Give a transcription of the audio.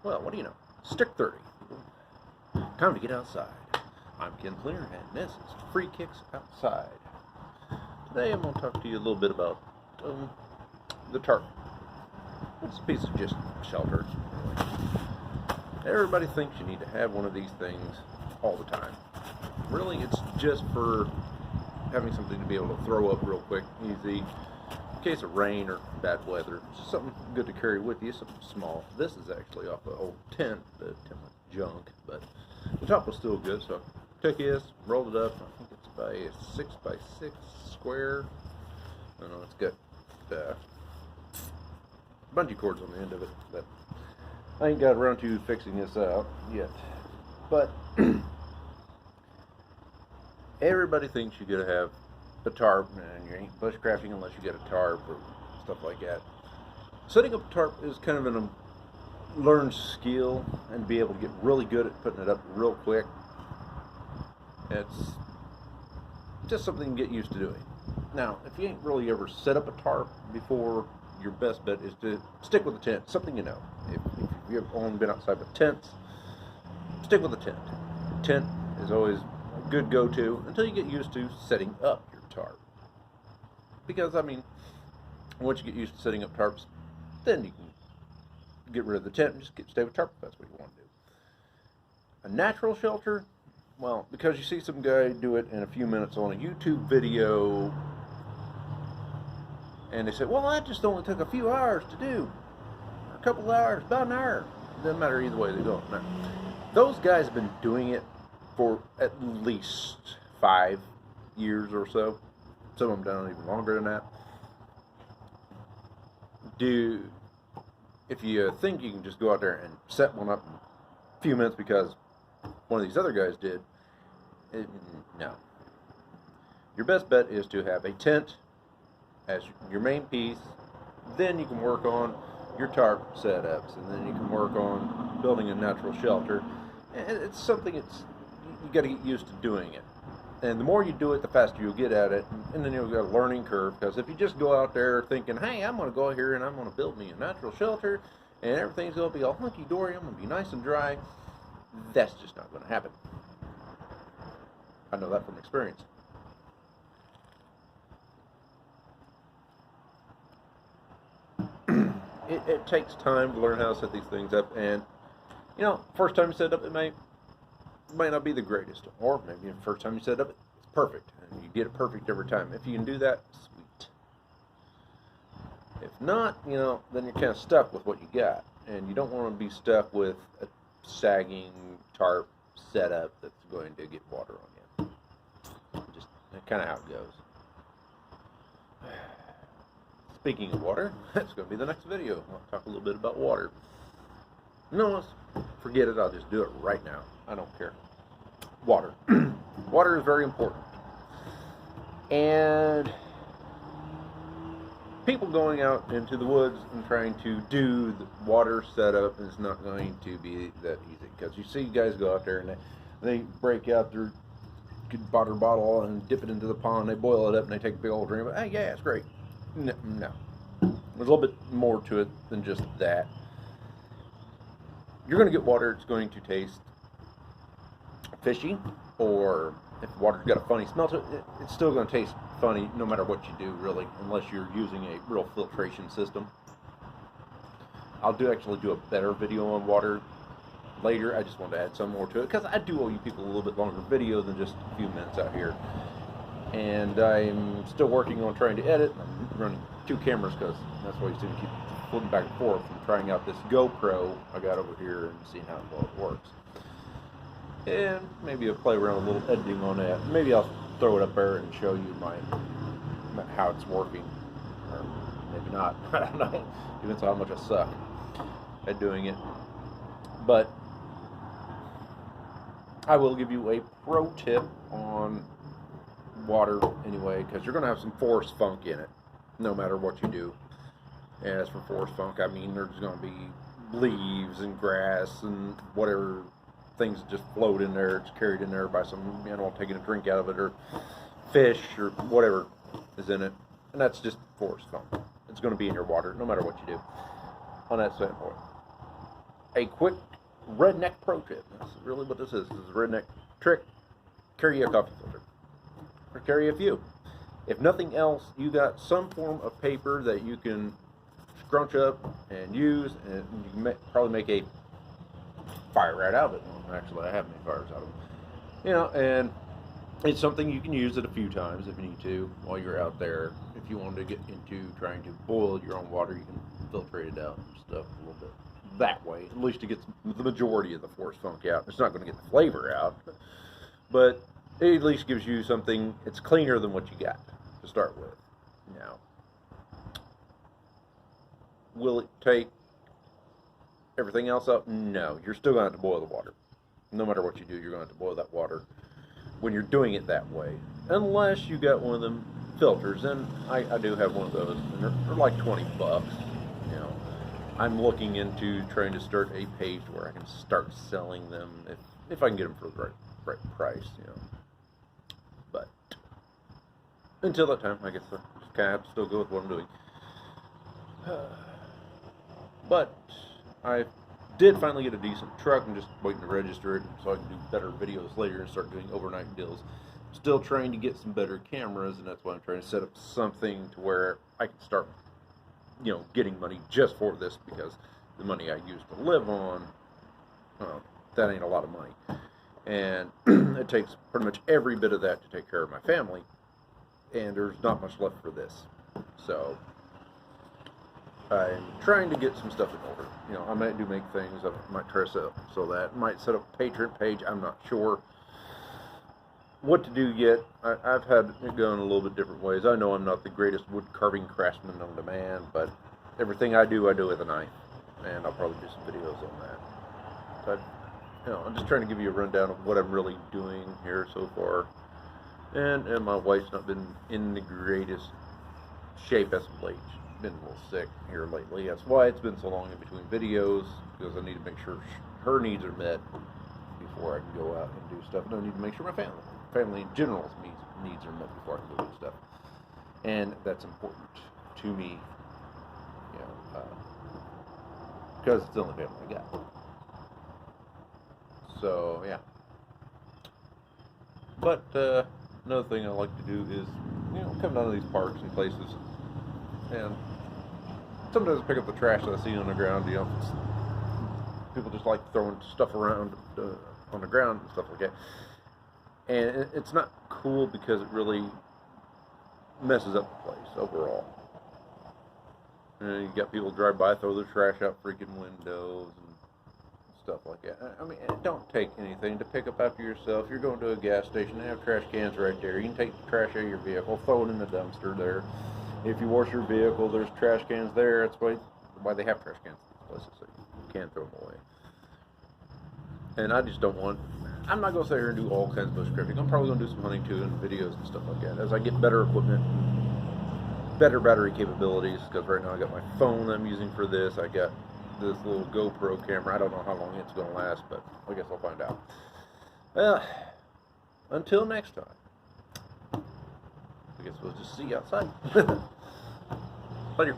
Well, what do you know? Stick 30. Time to get outside. I'm Ken Cleaner, and this is Free Kicks Outside. Today I'm going to talk to you a little bit about the tarp. It's a piece of just shelter. Everybody thinks you need to have one of these things all the time. Really, it's just for having something to be able to throw up real quick, easy, in case of rain or bad weather. It's just something good to carry with you, something small. This is actually off the old tent. The tent was junk, but the top was still good, so I took this, rolled it up. I think it's by a 6x6 square. I don't know, it's got bungee cords on the end of it, but I ain't got around to fixing this out yet. But everybody thinks you gotta have a tarp, and you ain't bushcrafting unless you get a tarp or stuff like that. Setting up a tarp is kind of a learned skill, and be able to get really good at putting it up real quick. It's just something you get used to doing. Now, if you ain't really ever set up a tarp before, your best bet is to stick with a tent, something you know. If you've only been outside with tents, stick with a tent. Tent is always a good go-to until you get used to setting up your tarp. Because, I mean, once you get used to setting up tarps, then you can get rid of the tent and just stay with tarp if that's what you want to do. A natural shelter, well, because you see some guy do it in a few minutes on a YouTube video, and they say, well, that just only took a few hours to do, or a couple of hours, about an hour. It doesn't matter either way they go. Now, those guys have been doing it for at least 5 years or so. Some of them done even longer than that. If you think you can just go out there and set one up in a few minutes because one of these other guys did, no. Your best bet is to have a tent as your main piece. Then you can work on your tarp setups, and then you can work on building a natural shelter. And it's something you got to get used to doing it. And the more you do it, the faster you'll get at it, and then you'll get a learning curve. Because if you just go out there thinking, hey, I'm going to go out here and I'm going to build me a natural shelter, and everything's going to be all hunky-dory, I'm going to be nice and dry, that's just not going to happen. I know that from experience. It takes time to learn how to set these things up, and you know, first time you set it up, it might not be the greatest, or maybe the first time you set it up, it's perfect, and you get it perfect every time. If you can do that, sweet. If not, you know, then you're kind of stuck with what you got, and you don't want to be stuck with a sagging tarp setup that's going to get water on you. Just kind of how it goes. Speaking of water, that's going to be the next video. I'll talk a little bit about water. No, forget it. I'll just do it right now. I don't care. Water. Water is very important. And people going out into the woods and trying to do the water setup is not going to be that easy. Because you see guys go out there and they break out their water bottle and dip it into the pond. They boil it up and they take a big old drink. Hey, yeah, it's great. No. There's a little bit more to it than just that. You're going to get water, it's going to taste fishy, or if water's got a funny smell to it, it's still going to taste funny no matter what you do, really, unless you're using a real filtration system. I'll actually do a better video on water later. I just wanted to add some more to it, because I do owe you people a little bit longer video than just a few minutes out here. And I'm still working on trying to edit. I'm running 2 cameras because that's why you see me keep flipping back and forth and trying out this GoPro I got over here and seeing how well it works. And maybe I'll play around a little editing on that. Maybe I'll throw it up there and show you how it's working. Or maybe not. I don't know. Depends on how much I suck at doing it. But I will give you a pro tip on water anyway, because you're going to have some forest funk in it no matter what you do. And as for forest funk, I mean, there's going to be leaves and grass and whatever things that just float in there. It's carried in there by some animal taking a drink out of it, or fish, or whatever is in it, and that's just forest funk. It's going to be in your water no matter what you do on that standpoint. a quick redneck pro tip. That's really what this is. This is a redneck trick. Carry a coffee filter. Or carry a few. If nothing else, you got some form of paper that you can scrunch up and use, and you can probably make a fire right out of it. Well, actually, I have made fires out of them. You know, and it's something you can use it a few times if you need to while you're out there. If you wanted to get into trying to boil your own water, you can filtrate it out and stuff a little bit that way. At least it gets the majority of the force funk out. It's not going to get the flavor out, but it at least gives you something. It's cleaner than what you got to start with. Now, will it take everything else out? No. You're still going to have to boil the water. No matter what you do, you're going to have to boil that water when you're doing it that way. Unless you got one of them filters, and I do have one of those, and they're like 20 bucks. You know, I'm looking into trying to start a page where I can start selling them if I can get them for the right price, you know. But until that time, I guess I just kind of have to still go with what I'm doing. But I did finally get a decent truck. I'm just waiting to register it so I can do better videos later and start doing overnight deals. Still trying to get some better cameras, and that's why I'm trying to set up something to where I can start, you know, getting money just for this, because the money I use to live on, that ain't a lot of money. And it takes pretty much every bit of that to take care of my family, and there's not much left for this. So I'm trying to get some stuff in order. You know, I might make things. I might try to set up so that I might set up a Patreon page. I'm not sure what to do yet. I've had it going a little bit different ways. I know I'm not the greatest wood carving craftsman known to man, but everything I do with a knife, and I'll probably do some videos on that. So I'm just trying to give you a rundown of what I'm really doing here so far. And my wife's not been in the greatest shape as of late. She's been a little sick here lately. That's why it's been so long in between videos, because I need to make sure her needs are met before I can go out and do stuff. And I need to make sure my family in general's needs are met before I can go do stuff. And that's important to me, you know, because it's the only family I got. So, yeah. But another thing I like to do is, you know, come down to these parks and places, and sometimes pick up the trash that I see on the ground. You know, people just like throwing stuff around on the ground and stuff like that. And it's not cool because it really messes up the place overall. And you got people drive by, throw their trash out freaking windows and stuff like that. I mean, it don't take anything to pick up after yourself. You're going to a gas station, they have trash cans right there. You can take the trash out of your vehicle, throw it in the dumpster there. If you wash your vehicle, there's trash cans there. That's why they have trash cans in these places, so you can't throw them away. And I just don't want... I'm not going to sit here and do all kinds of bushcrafting. I'm probably going to do some hunting too and videos and stuff like that as I get better equipment, better battery capabilities, because right now I got my phone I'm using for this. I got this little GoPro camera. I don't know how long it's going to last, but I guess I'll find out. Well, until next time, I guess we'll just see you outside. Later.